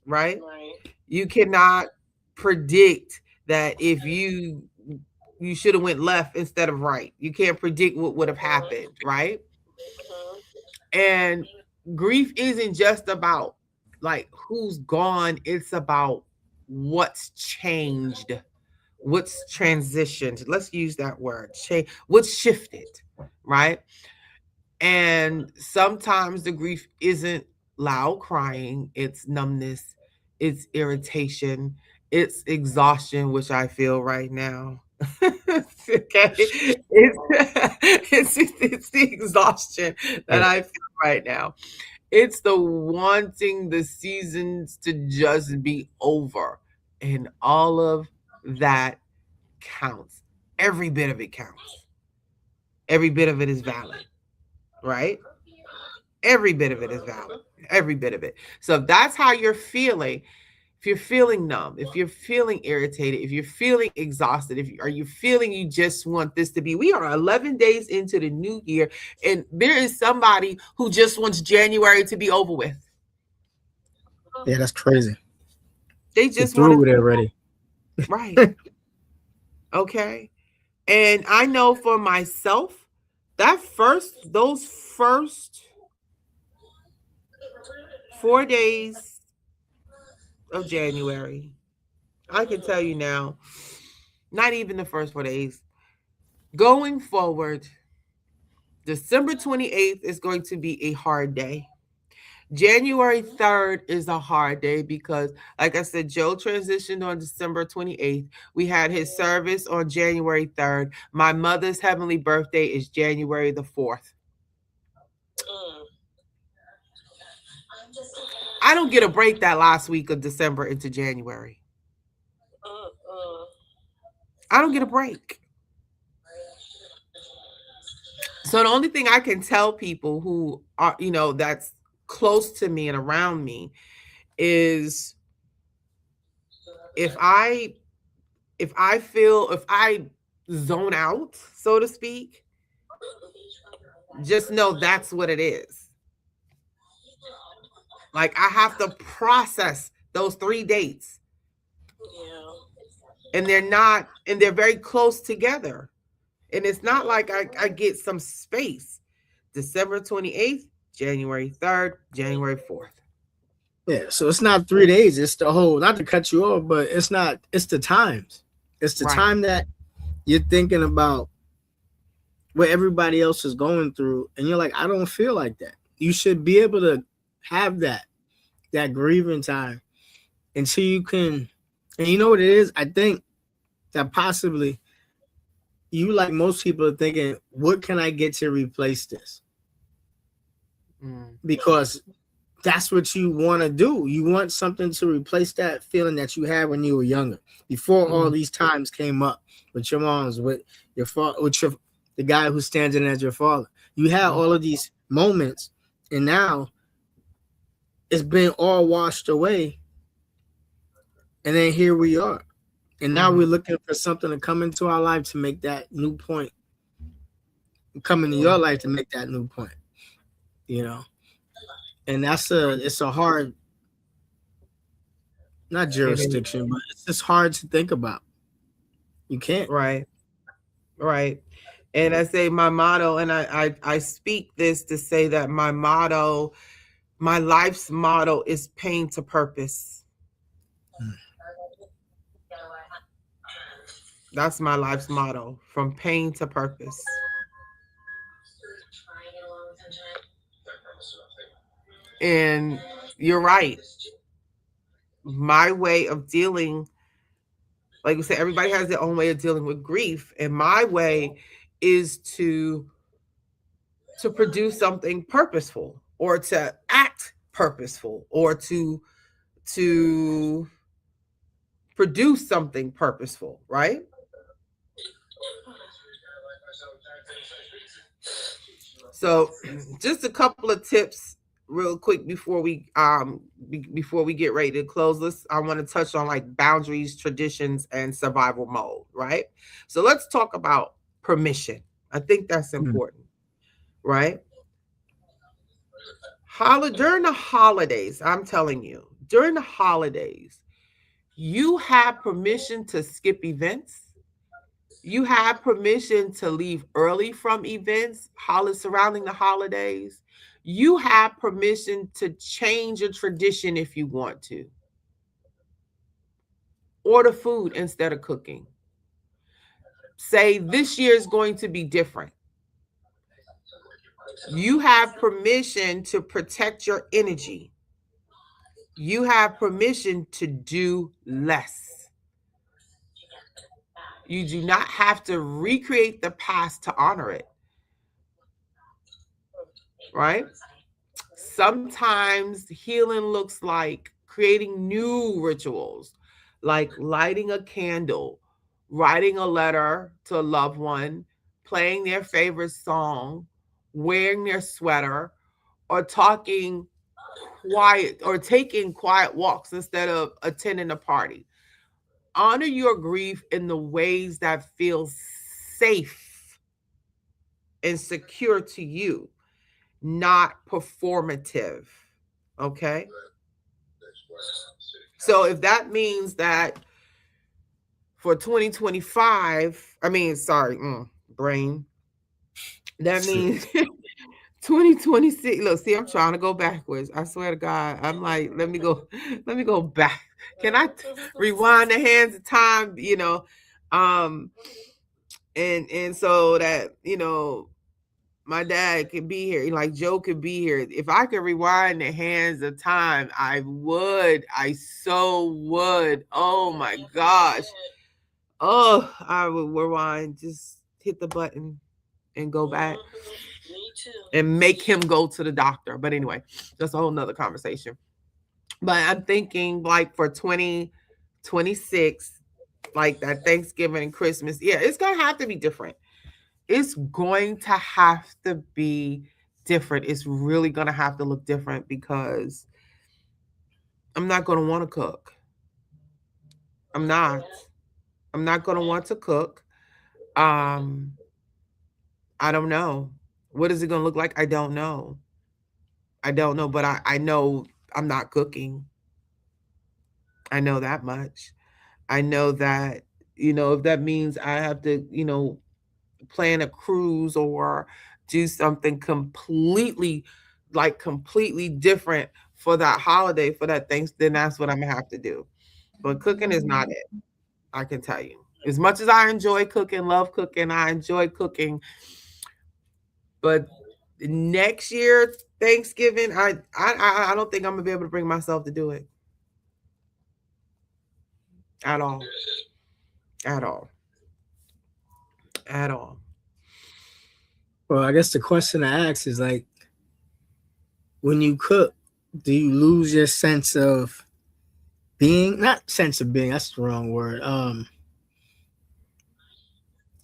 right? You cannot predict that if you should have went left instead of right. You can't predict what would have happened, right? And grief isn't just about like who's gone, it's about what's changed, what's transitioned. Let's use that word. Change, what's shifted, right? And sometimes the grief isn't loud crying, it's numbness, it's irritation, it's exhaustion, which I feel right now. Okay, it's the exhaustion that I feel right now. It's the wanting the seasons to just be over, and all of that counts. Every bit of it counts. Every bit of it is valid, right? Every bit of it is valid. Every bit of it. So if that's how you're feeling, if you're feeling numb, if you're feeling irritated, if you're feeling exhausted, are you feeling you just want this to be, we are 11 days into the new year, and there is somebody who just wants January to be over with. Yeah, that's crazy. They just through it already. Right. Okay. And I know for myself, those first 4 days of January, I can tell you now, not even the first 4 days, going forward, December 28th is going to be a hard day. January 3rd is a hard day because, like I said, Joe transitioned on December 28th. We had his service on January 3rd. My mother's heavenly birthday is January the 4th. I don't get a break that last week of December into January. I don't get a break. So the only thing I can tell people who are, that's close to me and around me is if I zone out, so to speak, just know that's what it is. Like I have to process those 3 dates. And they're very close together. And it's not like I get some space. December 28th, January 3rd, January 4th. Yeah, so it's not 3 days. It's the whole, not to cut you off, but it's the times. It's the time that you're thinking about what everybody else is going through. And you're like, I don't feel like that. You should be able to have that grieving time until you can. And you know what it is? I think that possibly you, like most people, are thinking, what can I get to replace this? Because that's what you want to do. You want something to replace that feeling that you had when you were younger, before all these times came up with your moms, with your father, with the guy who's standing as your father. You had all of these moments, and now it's been all washed away. And then here we are. And now we're looking for something to come into our life to make that new point. Come into your life to make that new point. And it's a hard, not jurisdiction, but it's just hard to think about. You can't. Right. And I say my motto, and I speak this to say that my life's motto is pain to purpose. That's my life's motto, from pain to purpose. And you're right. My way of dealing, like we said, everybody has their own way of dealing with grief. And my way is to produce something purposeful, or to act purposeful, or to produce something purposeful, right? So just a couple of tips real quick before we get ready to close. I want to touch on like boundaries, traditions, and survival mode, right? So let's talk about permission. I think that's important, right? During the holidays, I'm telling you, during the holidays, you have permission to skip events. You have permission to leave early from events surrounding the holidays. You have permission to change a tradition if you want to. Order food instead of cooking. Say this year is going to be different. You have permission to protect your energy. You have permission to do less. You do not have to recreate the past to honor it. Right? Sometimes healing looks like creating new rituals, like lighting a candle, writing a letter to a loved one, playing their favorite song, wearing their sweater, or taking quiet walks instead of attending a party. Honor your grief in the ways that feel safe and secure to you, not performative. Okay? So if that means that for 2025, brain, that means 2026. Look, see, I'm trying to go backwards. I swear to God. I'm like, let me go back. Can I rewind the hands of time, and so that, my dad could be here, like Joe could be here. If I could rewind the hands of time, I would. I so would. Oh my gosh. Oh, I would rewind. Just hit the button and go back. Me too. And make him go to the doctor. But anyway, that's a whole nother conversation. But I'm thinking like for 2026, like that Thanksgiving and Christmas, yeah, it's going to have to be different. It's going to have to be different. It's really going to have to look different because I'm not going to want to cook. I'm not going to want to cook. I don't know. What is it going to look like? I don't know. But I know I'm not cooking. I know that much. I know that, if that means I have to, plan a cruise or do something completely different for that holiday, for that thing, then that's what I'm gonna have to do. But cooking is not it. I can tell you. As much as I enjoy cooking, love cooking, I enjoy cooking. But next year, Thanksgiving, I don't think I'm gonna be able to bring myself to do it. At all. At all. At all. Well, I guess the question I ask is like, when you cook, do you lose your sense of being? Not sense of being, that's the wrong word.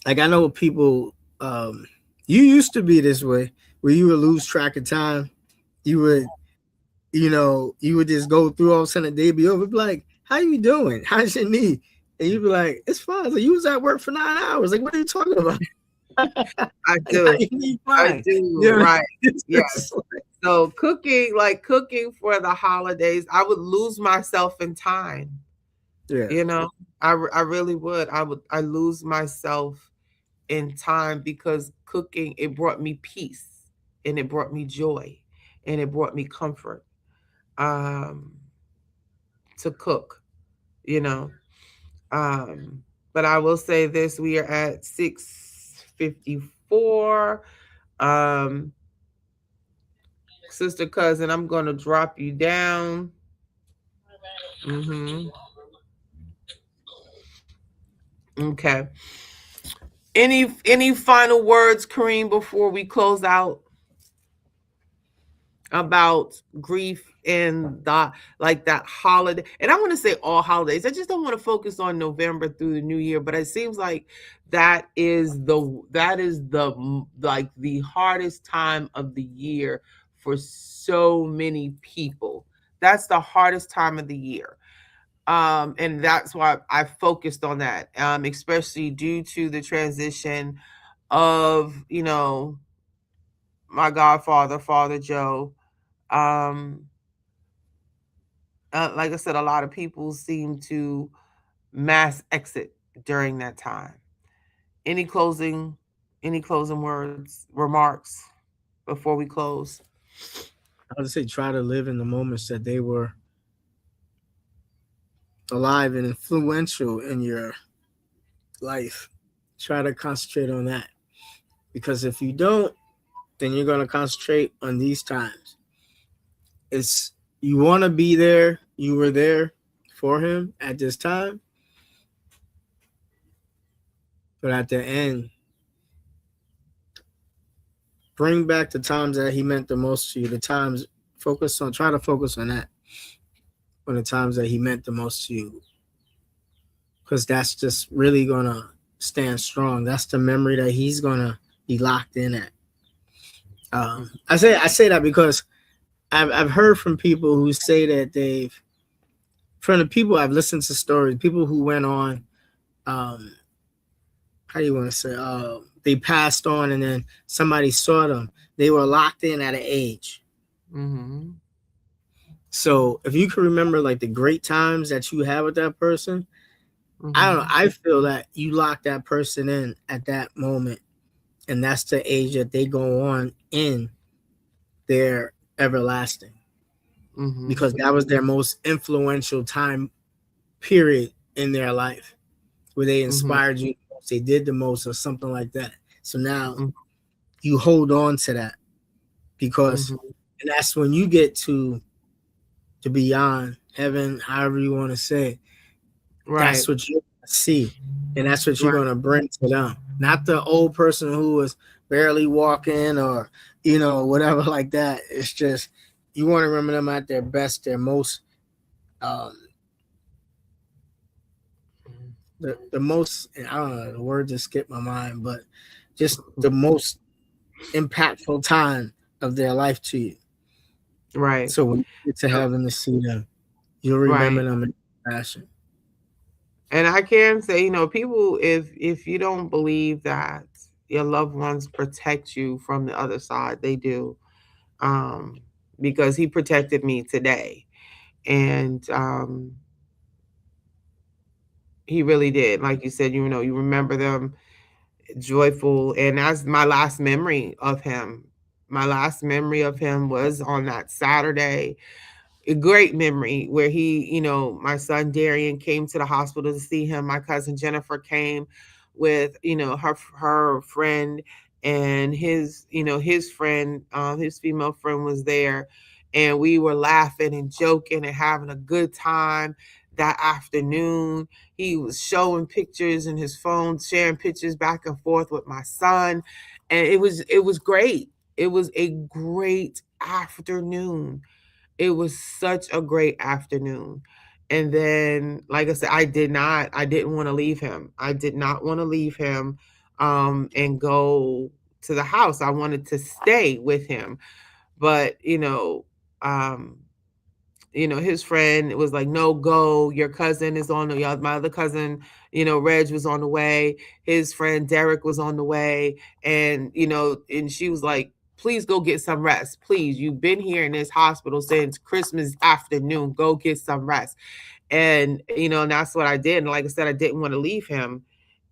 Like I know people, you used to be this way where you would lose track of time. You would, you would just go through all of a sudden the day be over, be like, how you doing? How's your knee? And you'd be like, it's fine. Like, you was at work for 9 hours. Like, what are you talking about? I do. I do. Yeah. Right. Yes. So cooking for the holidays, I would lose myself in time. Yeah. I really would. I lose myself in time because cooking, it brought me peace and it brought me joy and it brought me comfort to cook, but I will say this, we are at 6:54. Sister Cousin, I'm going to drop you down. Okay. Any final words, Kareem, before we close out about grief and that holiday? And I want to say all holidays. I just don't want to focus on November through the new year, but it seems like that is the like the hardest time of the year for so many people. That's the hardest time of the year. And that's why I focused on that, especially due to the transition of, my godfather, Father Joe. Um, like I said, a lot of people seem to mass exit during that time. Any closing, any closing words, remarks before we close? I would say try to live in the moments that they were alive and influential in your life. Try to concentrate on that. Because if you don't, then you're going to concentrate on these times. It's you want to be there. You were there for him at this time. But at the end, bring back the times that he meant the most to you. The times, try to focus on that. On the times that he meant the most to you. Because that's just really going to stand strong. That's the memory that he's going to be locked in at. I say that because I've heard from people who say that from the people I've listened to stories, people who went on, how do you want to say, they passed on and then somebody saw them. They were locked in at an age. Mm-hmm. So if you can remember like the great times that you had with that person, I don't know. I feel that you lock that person in at that moment, and that's the age that they go on in their everlasting, because that was their most influential time period in their life, where they inspired you, they did the most, or something like that. So now you hold on to that, because and that's when you get to beyond heaven, however you want to say it. Right. That's what you're going to see, and that's what you're going to bring to them. Not the old person who was barely walking or, whatever like that. It's just you want to remember them at their best, their most, the most, I don't know, the word just skipped my mind, but just the most impactful time of their life to you. Right. So when you get to heaven to see them, you'll remember them in passion. And I can say, people, if you don't believe that your loved ones protect you from the other side, they do. Because he protected me today. And he really did. Like you said, you remember them joyful. And that's my last memory of him. My last memory of him was on that Saturday. A great memory where he, my son Darian came to the hospital to see him. My cousin Jennifer came with, her friend, and his friend, his female friend was there, and we were laughing and joking and having a good time that afternoon. He was showing pictures in his phone, sharing pictures back and forth with my son, and it was great. It was a great afternoon. It was such a great afternoon. And then, like I said, I didn't want to leave him. I did not want to leave him and go to the house. I wanted to stay with him. But, his friend was like, no, go. Your cousin is on the, my other cousin, Reg was on the way. His friend Derek was on the way. And, and she was like, please go get some rest. Please, you've been here in this hospital since Christmas afternoon. Go get some rest. And, and that's what I did. And like I said, I didn't want to leave him.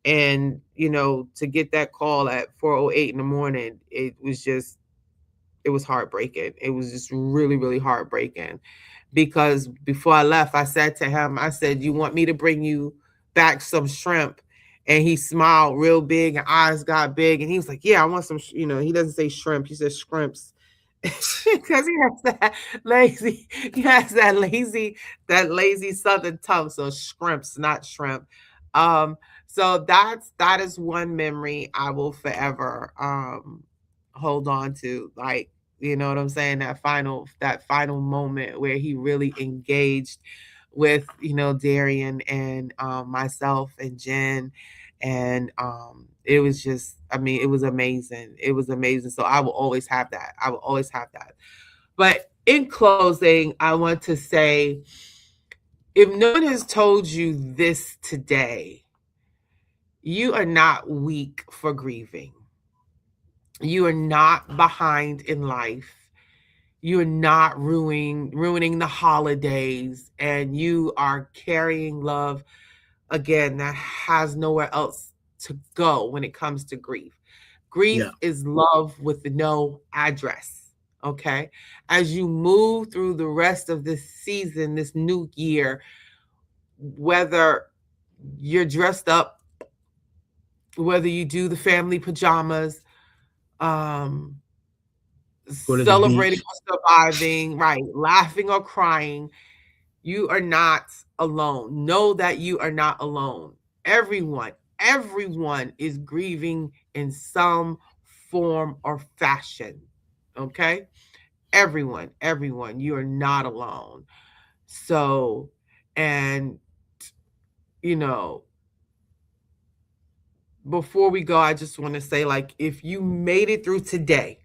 And, to get that call at 4:08 in the morning, it was heartbreaking. It was just really, really heartbreaking. Because before I left, I said to him, I said, you want me to bring you back some shrimp? And he smiled real big and eyes got big. And he was like, yeah, I want some, he doesn't say shrimp. He says shrimps. Because he has that lazy Southern tongue. So shrimps, not shrimp. So that is one memory I will forever hold on to. Like, you know what I'm saying? That final moment where he really engaged with, Darian and myself and Jen. And it was just, I mean, it was amazing. It was amazing. So I will always have that. I will always have that. But in closing, I want to say, if no one has told you this today, you are not weak for grieving. You are not behind in life. You are not ruining the holidays, and you are carrying love again that has nowhere else to go when it comes to grief. Yeah. Grief is love with no address. Okay. As you move through the rest of this season, this new year, whether you're dressed up, whether you do the family pajamas, um, Go to the celebrating beach. or surviving, right, laughing or crying, you are not alone. Know that you are not alone. Everyone is grieving in some form or fashion. Okay? Everyone, you are not alone. So, and, you know, before we go, I just want to say, like, if you made it through today,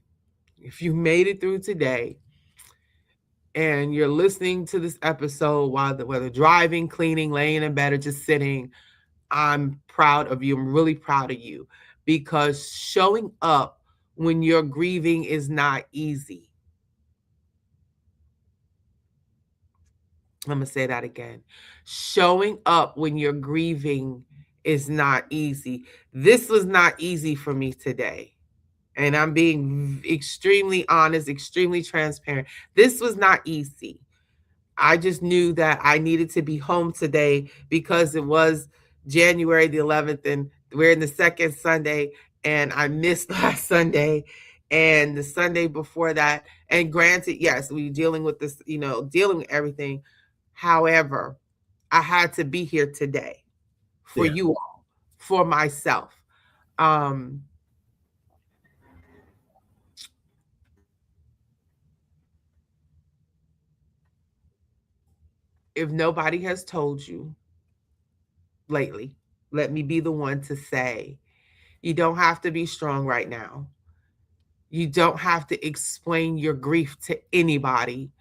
and you're listening to this episode while whether driving, cleaning, laying in bed, or just sitting, I'm proud of you. I'm really proud of you, because showing up when you're grieving is not easy. I'm going to say that again. Showing up when you're grieving is not easy. This was not easy for me today. And I'm being extremely honest, extremely transparent. This was not easy. I just knew that I needed to be home today because it was January the 11th and we're in the second Sunday, and I missed last Sunday and the Sunday before that. And granted, yes, we dealing with this, dealing with everything. However, I had to be here today for Yeah. you all, for myself. Um, if nobody has told you lately, let me be the one to say, you don't have to be strong right now. You don't have to explain your grief to anybody,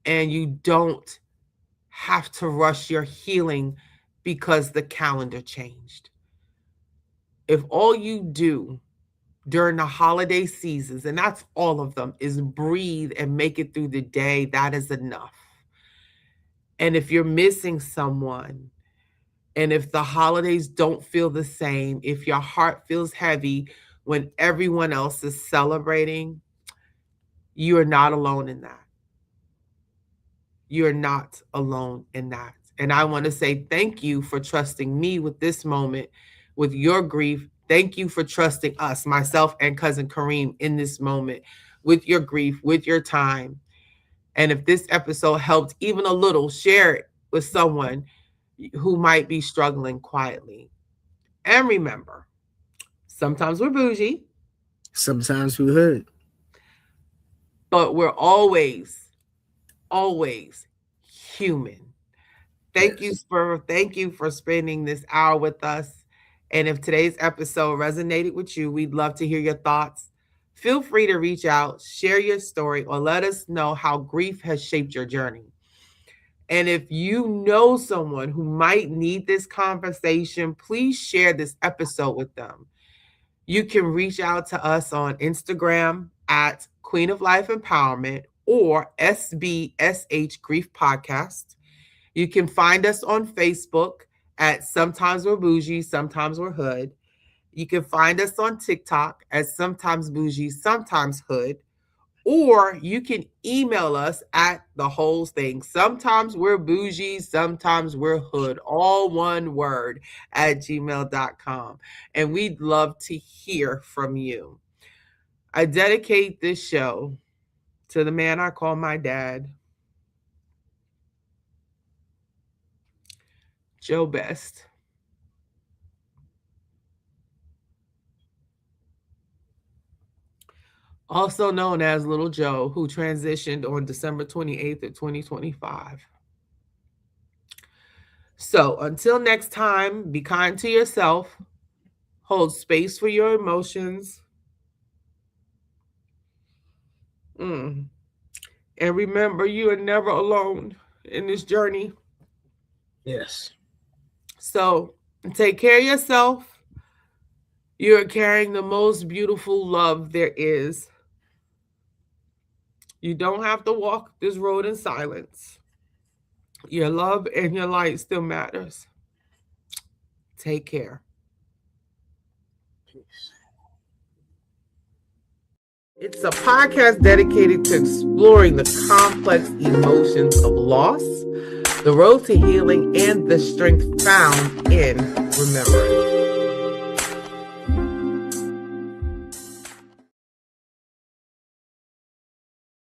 and you don't have to rush your healing because the calendar changed. If all you do during the holiday seasons, and that's all of them, is breathe and make it through the day, that is enough. And if you're missing someone, and if the holidays don't feel the same, if your heart feels heavy when everyone else is celebrating, you are not alone in that. You're not alone in that. And I want to say thank you for trusting me with this moment, with your grief. Thank you for trusting us, myself and cousin Kareem, in this moment, with your grief, with your time. And if this episode helped even a little, share it with someone who might be struggling quietly. And remember, sometimes we're bougie, Sometimes we heard. but we're always human. Yes. Thank you for spending this hour with us. And if today's episode resonated with you, we'd love to hear your thoughts. Feel free to reach out, share your story, or let us know how grief has shaped your journey. And if you know someone who might need this conversation, please share this episode with them. You can reach out to us on Instagram at Queen of Life Empowerment or SBSH Grief Podcast. You can find us on Facebook at Sometimes We're Bougie, Sometimes We're Hood. You can find us on TikTok as Sometimes Bougie, Sometimes Hood. Or you can email us at the whole thing. Sometimes we're bougie, sometimes we're hood. All one word at gmail.com. And we'd love to hear from you. I dedicate this show to the man I call my dad, Joe Best. also known as Little Joe, who transitioned on December 28th of 2025. So until next time, be kind to yourself, hold space for your emotions, and remember you are never alone in this journey. Yes. So take care of yourself. You're carrying the most beautiful love there is. You don't have to walk this road in silence. Your love and your light still matters. Take care. Peace. It's a podcast dedicated to exploring the complex emotions of loss, the road to healing, and the strength found in remembering.